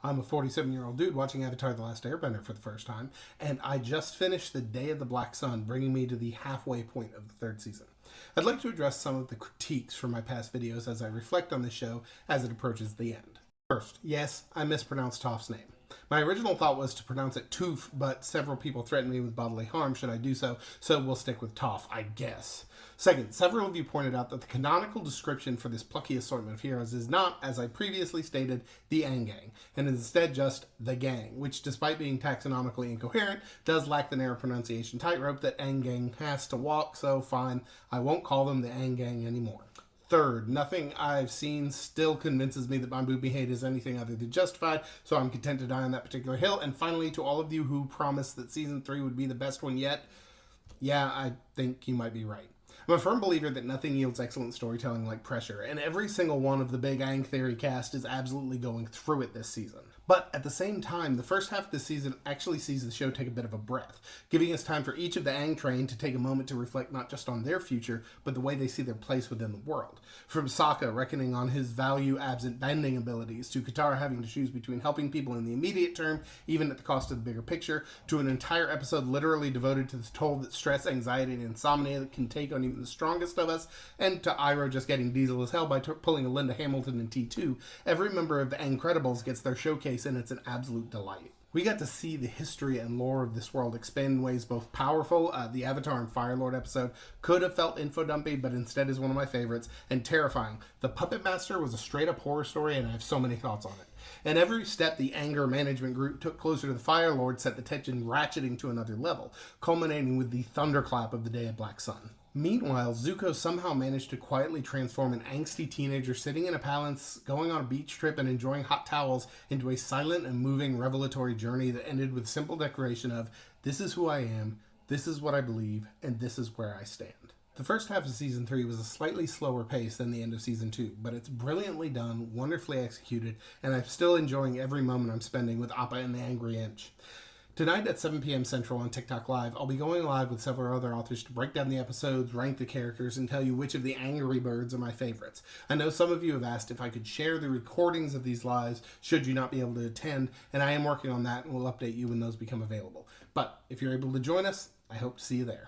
I'm a 47-year-old dude watching Avatar The Last Airbender for the first time, and I just finished The Day of the Black Sun, bringing me to the halfway point of the third season. I'd like to address some of the critiques from my past videos as I reflect on the show as it approaches the end. First, yes, I mispronounced Toph's name. My original thought was to pronounce it Toof, but several people threatened me with bodily harm should I do so, so we'll stick with Toph, I guess. Second, several of you pointed out that the canonical description for this plucky assortment of heroes is not, as I previously stated, the Aang Gang, and instead just the Gang, which, despite being taxonomically incoherent, does lack the narrow pronunciation tightrope that Aang Gang has to walk, so fine, I won't call them the Aang Gang anymore. Third, nothing I've seen still convinces me that my movie hate is anything other than justified, so I'm content to die on that particular hill. And finally, to all of you who promised that Season 3 would be the best one yet, yeah, I think you might be right. I'm a firm believer that nothing yields excellent storytelling like pressure, and every single one of the big Aang Theory cast is absolutely going through it this season. But at the same time, the first half of the season actually sees the show take a bit of a breath, giving us time for each of the Aang train to take a moment to reflect not just on their future, but the way they see their place within the world. From Sokka reckoning on his value-absent bending abilities, to Katara having to choose between helping people in the immediate term, even at the cost of the bigger picture, to an entire episode literally devoted to the toll that stress, anxiety, and insomnia can take on even the strongest of us, and to Iroh just getting diesel as hell by pulling a Linda Hamilton in T2, every member of the Aangcredibles gets their showcase, and it's an absolute delight. We got to see the history and lore of this world expand in ways both powerful, the Avatar and Fire Lord episode could have felt info-dumpy, but instead is one of my favorites, and terrifying. The Puppet Master was a straight-up horror story, and I have so many thoughts on it. And every step the anger management group took closer to the Fire Lord set the tension ratcheting to another level, culminating with the thunderclap of the Day of Black Sun. Meanwhile, Zuko somehow managed to quietly transform an angsty teenager sitting in a palace, going on a beach trip, and enjoying hot towels into a silent and moving revelatory journey that ended with simple declaration of, "This is who I am, this is what I believe, and this is where I stand." The first half of Season 3 was a slightly slower pace than the end of Season 2, but it's brilliantly done, wonderfully executed, and I'm still enjoying every moment I'm spending with Appa and the Angry Inch. Tonight at 7 p.m. Central on TikTok Live, I'll be going live with several other authors to break down the episodes, rank the characters, and tell you which of the Angry Birds are my favorites. I know some of you have asked if I could share the recordings of these lives should you not be able to attend, and I am working on that and will update you when those become available. But if you're able to join us, I hope to see you there.